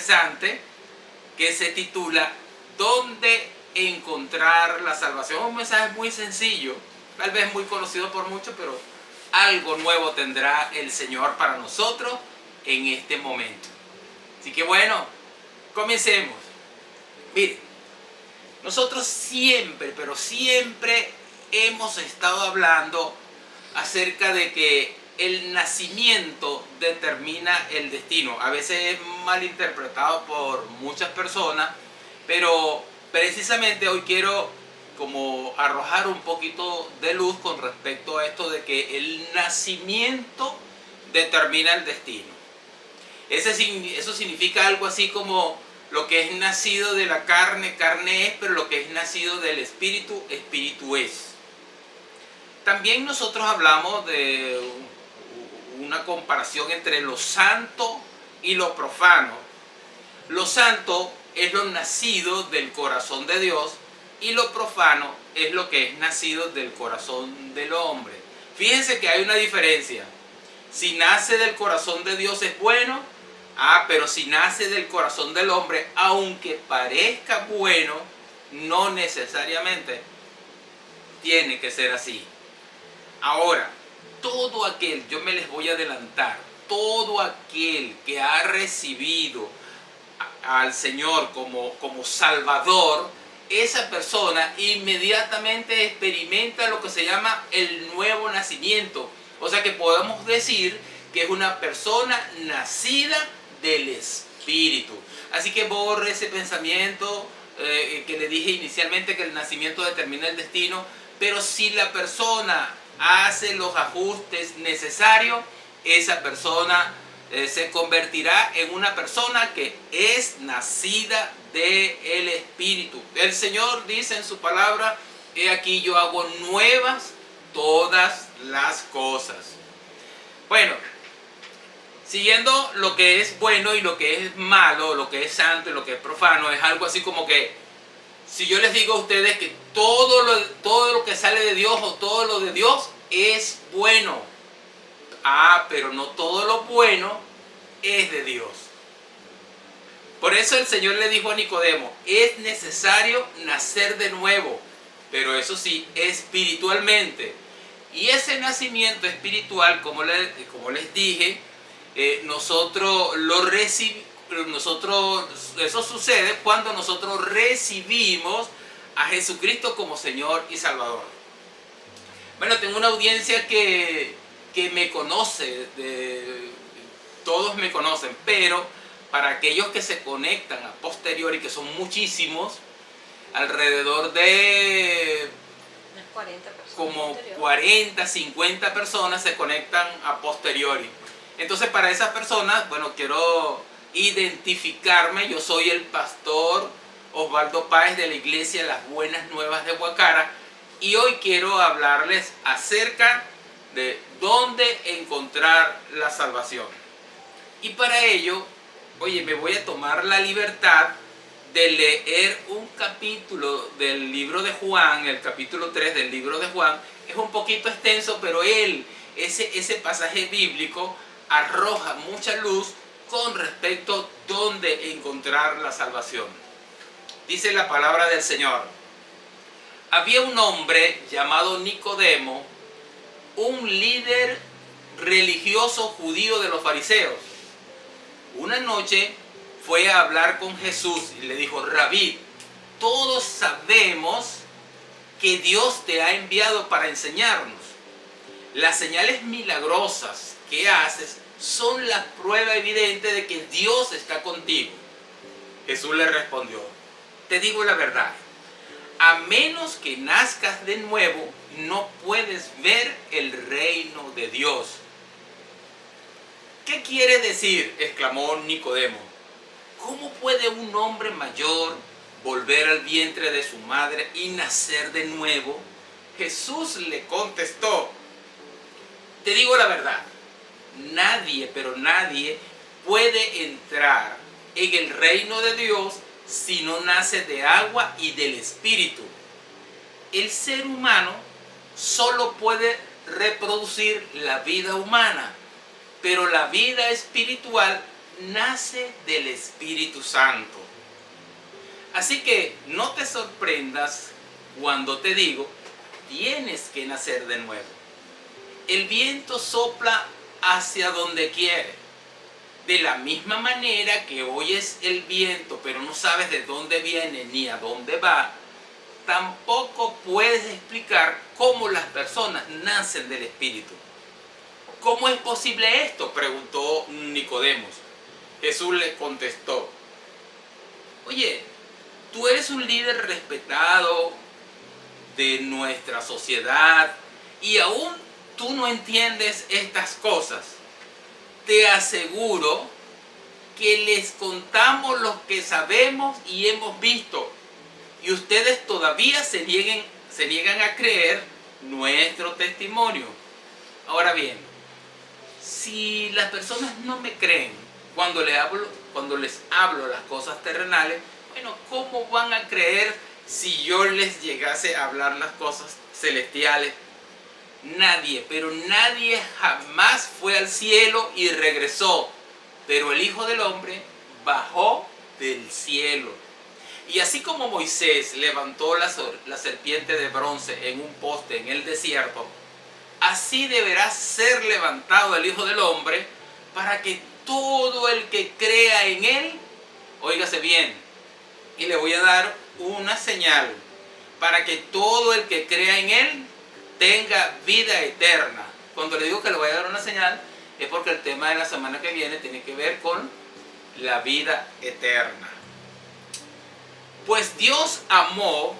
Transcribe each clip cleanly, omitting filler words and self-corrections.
interesante que se titula ¿Dónde encontrar la salvación? Un mensaje muy sencillo, tal vez muy conocido por muchos, pero algo nuevo tendrá el Señor para nosotros en este momento. Así que bueno, comencemos. Mire, nosotros siempre, pero siempre hemos estado hablando acerca de que el nacimiento determina el destino. A veces es malinterpretado por muchas personas, pero precisamente hoy quiero como arrojar un poquito de luz con respecto a esto de que el nacimiento determina el destino. Eso significa algo así como lo que es nacido de la carne, carne es, pero lo que es nacido del espíritu, espíritu es. También nosotros hablamos de una comparación entre lo santo y lo profano. Lo santo es lo nacido del corazón de Dios y lo profano es lo que es nacido del corazón del hombre. Fíjense que hay una diferencia. Si nace del corazón de Dios es bueno, pero si nace del corazón del hombre, aunque parezca bueno, no necesariamente tiene que ser así. Ahora, todo aquel, yo me les voy a adelantar, todo aquel que ha recibido al Señor como Salvador, esa persona inmediatamente experimenta lo que se llama el nuevo nacimiento. O sea que podemos decir que es una persona nacida del Espíritu. Así que borre ese pensamiento que le dije inicialmente, que el nacimiento determina el destino. Pero si la persona hace los ajustes necesarios, esa persona se convertirá en una persona que es nacida del Espíritu. El Señor dice en su palabra: he aquí yo hago nuevas todas las cosas. Bueno, siguiendo lo que es bueno y lo que es malo, lo que es santo y lo que es profano, es algo así como que si yo les digo a ustedes que todo lo que sale de Dios o todo lo de Dios es bueno. Pero no todo lo bueno es de Dios. Por eso el Señor le dijo a Nicodemo: es necesario nacer de nuevo, pero eso sí, espiritualmente. Y ese nacimiento espiritual, como les dije, nosotros lo recibimos. Eso sucede cuando nosotros recibimos a Jesucristo como Señor y Salvador. Bueno, tengo una audiencia que me conoce, todos me conocen, pero para aquellos que se conectan a posteriori, que son muchísimos, alrededor de 40 personas como 40, 50 personas se conectan a posteriori. Entonces, para esas personas, bueno, quiero identificarme. Yo soy el pastor Osvaldo Páez de la iglesia Las Buenas Nuevas de Guacara, y hoy quiero hablarles acerca de dónde encontrar la salvación. Y para ello, me voy a tomar la libertad de leer un capítulo del libro de Juan, el capítulo 3 del libro de Juan. Es un poquito extenso, pero ese pasaje bíblico arroja mucha luz con respecto a dónde encontrar la salvación. Dice la palabra del Señor: había un hombre llamado Nicodemo, un líder religioso judío de los fariseos. Una noche fue a hablar con Jesús y le dijo: Rabí, todos sabemos que Dios te ha enviado para enseñarnos. Las señales milagrosas que haces son la prueba evidente de que Dios está contigo. Jesús le respondió: te digo la verdad, a menos que nazcas de nuevo, no puedes ver el reino de Dios. ¿Qué quiere decir?, exclamó Nicodemo. ¿Cómo puede un hombre mayor volver al vientre de su madre y nacer de nuevo? Jesús le contestó: te digo la verdad, nadie, pero nadie puede entrar en el reino de Dios si no nace de agua y del Espíritu. El ser humano solo puede reproducir la vida humana, pero la vida espiritual nace del Espíritu Santo. Así que no te sorprendas cuando te digo, tienes que nacer de nuevo. El viento sopla hacia donde quiere. De la misma manera que oyes el viento, pero no sabes de dónde viene ni a dónde va, tampoco puedes explicar cómo las personas nacen del Espíritu. ¿Cómo es posible esto?, preguntó Nicodemos. Jesús le contestó, oye, tú eres un líder respetado de nuestra sociedad y aún tú no entiendes estas cosas. Te aseguro que les contamos lo que sabemos y hemos visto, y ustedes todavía se niegan a creer nuestro testimonio. Ahora bien, si las personas no me creen cuando les hablo las cosas terrenales, bueno, ¿cómo van a creer si yo les llegase a hablar las cosas celestiales? Nadie, pero nadie jamás fue al cielo y regresó, pero el Hijo del Hombre bajó del cielo. Y así como Moisés levantó la serpiente de bronce en un poste en el desierto, así deberá ser levantado el Hijo del Hombre para que todo el que crea en él, óigase bien, y le voy a dar una señal, para que todo el que crea en él tenga vida eterna. Cuando le digo que le voy a dar una señal, es porque el tema de la semana que viene tiene que ver con la vida eterna. Pues Dios amó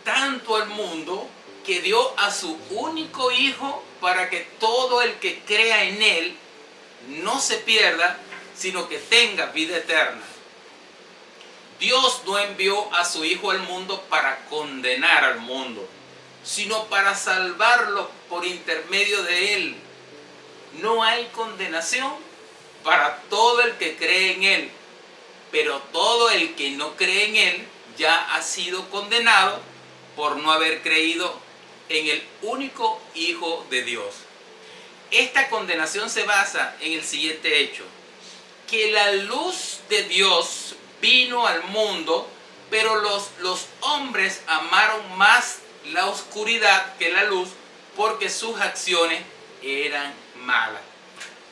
tanto al mundo que dio a su único Hijo para que todo el que crea en él no se pierda, sino que tenga vida eterna. Dios no envió a su Hijo al mundo para condenar al mundo, sino para salvarlo por intermedio de él. No hay condenación para todo el que cree en él, pero todo el que no cree en él ya ha sido condenado por no haber creído en el único Hijo de Dios. Esta condenación se basa en el siguiente hecho: que la luz de Dios vino al mundo, pero los hombres amaron más la oscuridad que la luz, porque sus acciones eran malas.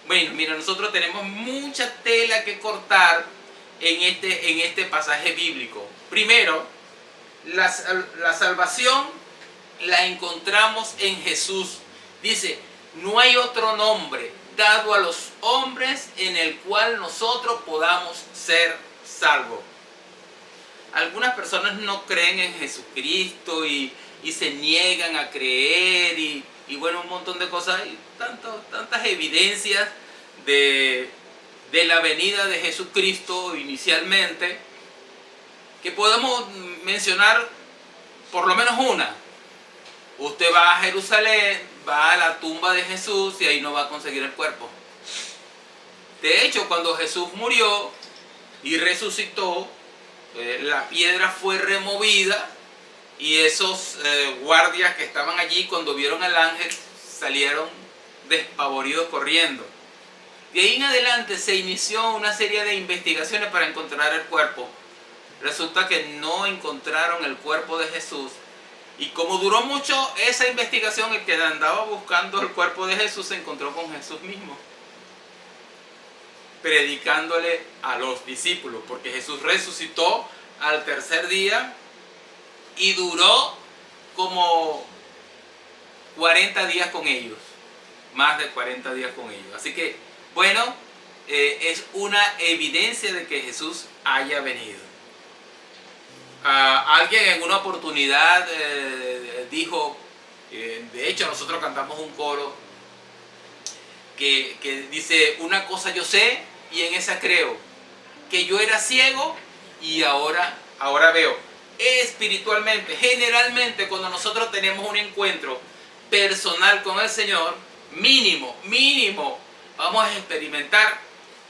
Bueno, mira, nosotros tenemos mucha tela que cortar en este pasaje bíblico. Primero, la salvación la encontramos en Jesús. Dice, no hay otro nombre dado a los hombres en el cual nosotros podamos ser salvos. Algunas personas no creen en Jesucristo y se niegan a creer y bueno, un montón de cosas, y tantas evidencias de la venida de Jesucristo inicialmente, que podemos mencionar por lo menos una. Usted va a Jerusalén, va a la tumba de Jesús y ahí no va a conseguir el cuerpo. De hecho, cuando Jesús murió y resucitó, la piedra fue removida y esos guardias que estaban allí, cuando vieron al ángel, salieron despavoridos corriendo. De ahí en adelante se inició una serie de investigaciones para encontrar el cuerpo. Resulta que no encontraron el cuerpo de Jesús. Y como duró mucho esa investigación, el que andaba buscando el cuerpo de Jesús se encontró con Jesús mismo, predicándole a los discípulos, porque Jesús resucitó al tercer día y duró como 40 días con ellos, más de 40 días con ellos. Así que, bueno, es una evidencia de que Jesús haya venido. Alguien en una oportunidad dijo, de hecho nosotros cantamos un coro que dice, una cosa yo sé y en esa creo, que yo era ciego y ahora veo. Espiritualmente, generalmente cuando nosotros tenemos un encuentro personal con el Señor, mínimo, vamos a experimentar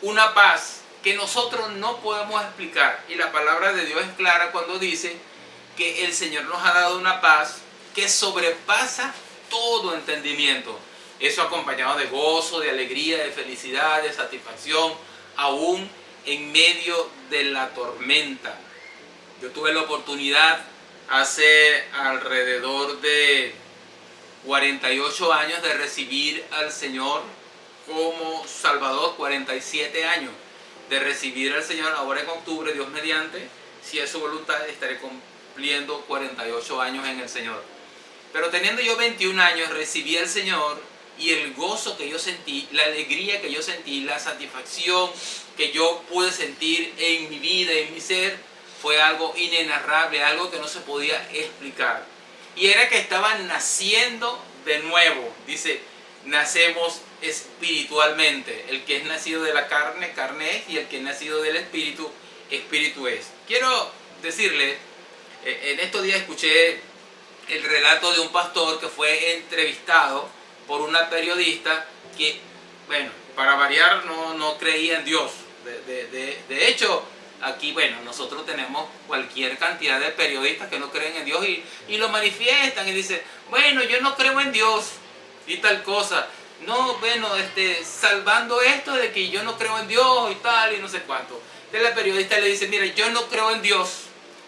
una paz que nosotros no podemos explicar. Y la palabra de Dios es clara cuando dice que el Señor nos ha dado una paz que sobrepasa todo entendimiento. Eso acompañado de gozo, de alegría, de felicidad, de satisfacción, aún en medio de la tormenta. Yo tuve la oportunidad hace alrededor de 48 años de recibir al Señor como Salvador, 47 años de recibir al Señor. Ahora en octubre, Dios mediante, si es su voluntad, estaré cumpliendo 48 años en el Señor. Pero teniendo yo 21 años, recibí al Señor y el gozo que yo sentí, la alegría que yo sentí, la satisfacción que yo pude sentir en mi vida, en mi ser, fue algo inenarrable, algo que no se podía explicar. Y era que estaba naciendo de nuevo. Dice, nacemos espiritualmente. El que es nacido de la carne, carne es, y el que es nacido del espíritu, espíritu es. Quiero decirle, en estos días escuché el relato de un pastor que fue entrevistado por una periodista que, bueno, para variar no creía en Dios. De hecho, aquí, bueno, nosotros tenemos cualquier cantidad de periodistas que no creen en Dios y lo manifiestan y dicen, bueno, yo no creo en Dios y tal cosa. No, bueno, salvando esto de que yo no creo en Dios y tal y no sé cuánto. Entonces la periodista le dice, mira, yo no creo en Dios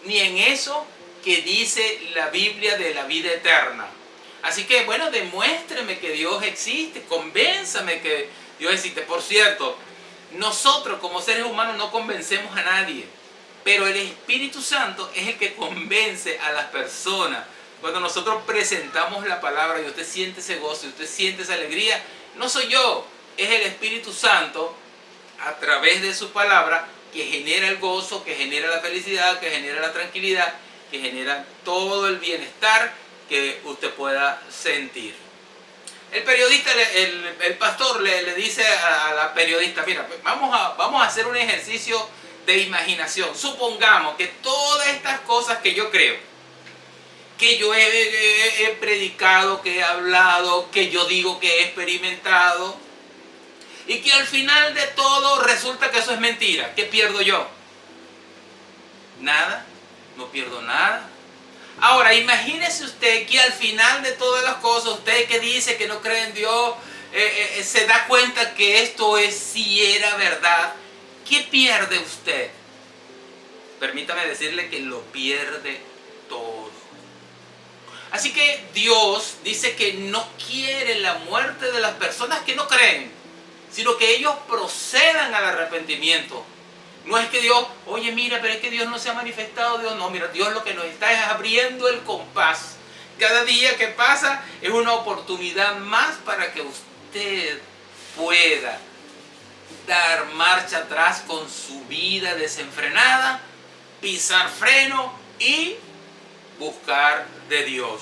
ni en eso que dice la Biblia de la vida eterna. Así que, bueno, demuéstreme que Dios existe, convénzame que Dios existe. Por cierto, nosotros como seres humanos no convencemos a nadie, pero el Espíritu Santo es el que convence a las personas. Cuando nosotros presentamos la palabra y usted siente ese gozo y usted siente esa alegría, no soy yo, es el Espíritu Santo a través de su palabra que genera el gozo, que genera la felicidad, que genera la tranquilidad, que genera todo el bienestar que usted pueda sentir. El periodista, el pastor le dice a la periodista, mira, vamos a hacer un ejercicio de imaginación. Supongamos que todas estas cosas que yo creo, que yo he predicado, que he hablado, que yo digo que he experimentado, y que al final de todo resulta que eso es mentira. ¿Qué pierdo yo? Nada, no pierdo nada. Ahora, imagínese usted que al final de todas las cosas, usted que dice que no cree en Dios, se da cuenta que esto sí era verdad. ¿Qué pierde usted? Permítame decirle que lo pierde todo. Así que Dios dice que no quiere la muerte de las personas que no creen, sino que ellos procedan al arrepentimiento. No es que Dios, oye mira, pero es que Dios no se ha manifestado, Dios no, mira, Dios lo que nos está es abriendo el compás. Cada día que pasa es una oportunidad más para que usted pueda dar marcha atrás con su vida desenfrenada, pisar freno y buscar de Dios.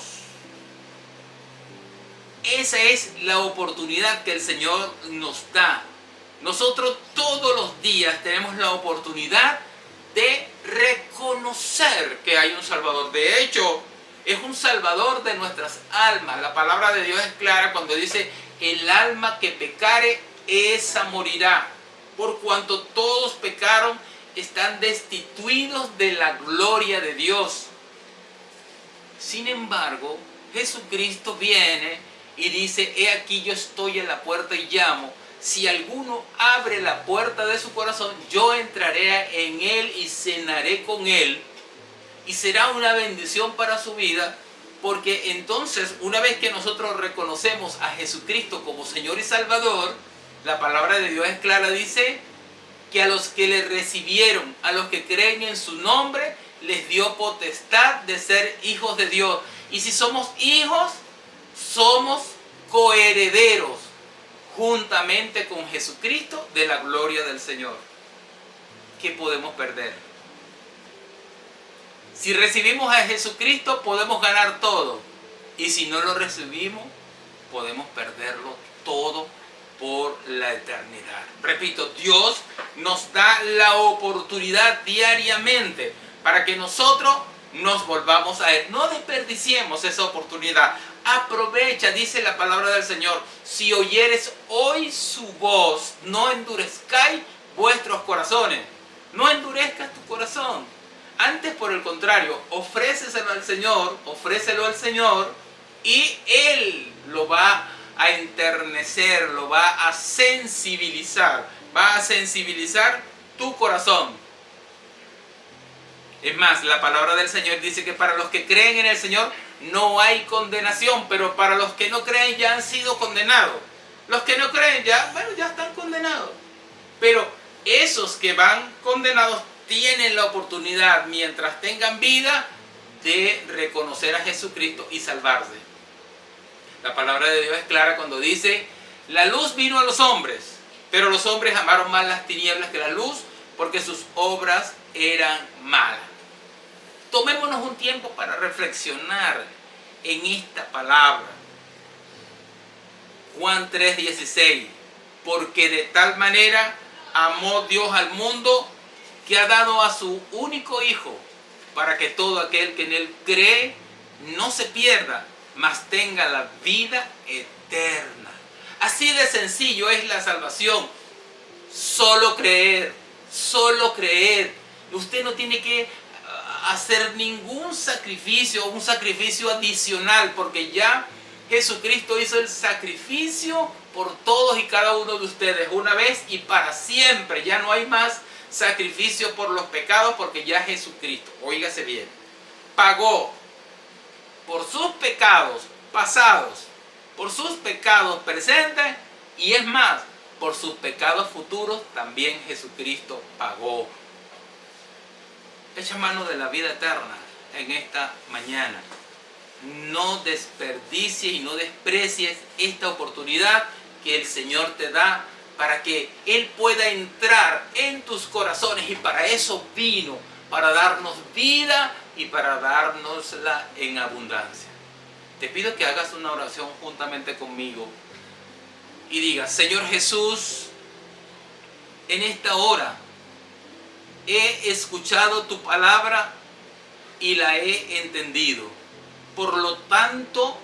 Esa es la oportunidad que el Señor nos da. Nosotros todos los días tenemos la oportunidad de reconocer que hay un Salvador. De hecho, es un Salvador de nuestras almas. La palabra de Dios es clara cuando dice, el alma que pecare, esa morirá. Por cuanto todos pecaron, están destituidos de la gloria de Dios. Sin embargo, Jesucristo viene y dice, he aquí yo estoy en la puerta y llamo. Si alguno abre la puerta de su corazón, yo entraré en él y cenaré con él. Y será una bendición para su vida, porque entonces, una vez que nosotros reconocemos a Jesucristo como Señor y Salvador, la palabra de Dios es clara, dice que a los que le recibieron, a los que creen en su nombre, les dio potestad de ser hijos de Dios. Y si somos hijos, somos coherederos juntamente con Jesucristo de la gloria del Señor. ¿Qué podemos perder? Si recibimos a Jesucristo, podemos ganar todo. Y si no lo recibimos, podemos perderlo todo por la eternidad. Repito, Dios nos da la oportunidad diariamente para que nosotros nos volvamos a Él. No desperdiciemos esa oportunidad. Aprovecha, dice la palabra del Señor. Si oyeres hoy su voz, no endurezcáis vuestros corazones. No endurezcas tu corazón. Antes, por el contrario, ofréceselo al Señor y Él lo va a enternecer, lo va a sensibilizar. Va a sensibilizar tu corazón. Es más, la palabra del Señor dice que para los que creen en el Señor no hay condenación, pero para los que no creen ya han sido condenados. Los que no creen ya, bueno, ya están condenados. Pero esos que van condenados tienen la oportunidad, mientras tengan vida, de reconocer a Jesucristo y salvarse. La palabra de Dios es clara cuando dice: la luz vino a los hombres, pero los hombres amaron más las tinieblas que la luz, porque sus obras eran malas. Tomémonos un tiempo para reflexionar en esta palabra. Juan 3:16, porque de tal manera amó Dios al mundo que ha dado a su único Hijo, para que todo aquel que en él cree no se pierda, mas tenga la vida eterna. Así de sencillo es la salvación. Solo creer, solo creer. Usted no tiene que hacer ningún sacrificio, un sacrificio adicional, porque ya Jesucristo hizo el sacrificio por todos y cada uno de ustedes, una vez y para siempre. Ya no hay más sacrificio por los pecados, porque ya Jesucristo, óigase bien, pagó por sus pecados pasados, por sus pecados presentes, y es más, por sus pecados futuros también Jesucristo pagó. Echa mano de la vida eterna en esta mañana. No desperdicies y no desprecies esta oportunidad que el Señor te da para que Él pueda entrar en tus corazones, y para eso vino, para darnos vida y para dárnosla en abundancia. Te pido que hagas una oración juntamente conmigo y digas: Señor Jesús, en esta hora he escuchado tu palabra y la he entendido. Por lo tanto,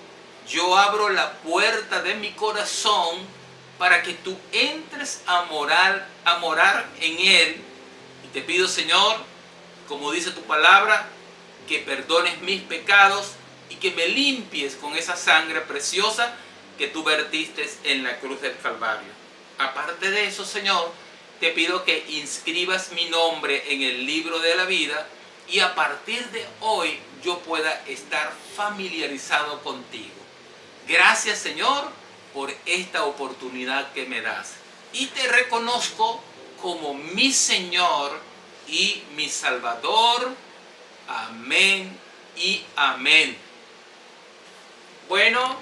yo abro la puerta de mi corazón para que tú entres a morar en él. Y te pido, Señor, como dice tu palabra, que perdones mis pecados y que me limpies con esa sangre preciosa que tú vertiste en la cruz del Calvario. Aparte de eso, Señor, te pido que inscribas mi nombre en el libro de la vida, y a partir de hoy yo pueda estar familiarizado contigo. Gracias, Señor, por esta oportunidad que me das. Y te reconozco como mi Señor y mi Salvador. Amén y amén. Bueno,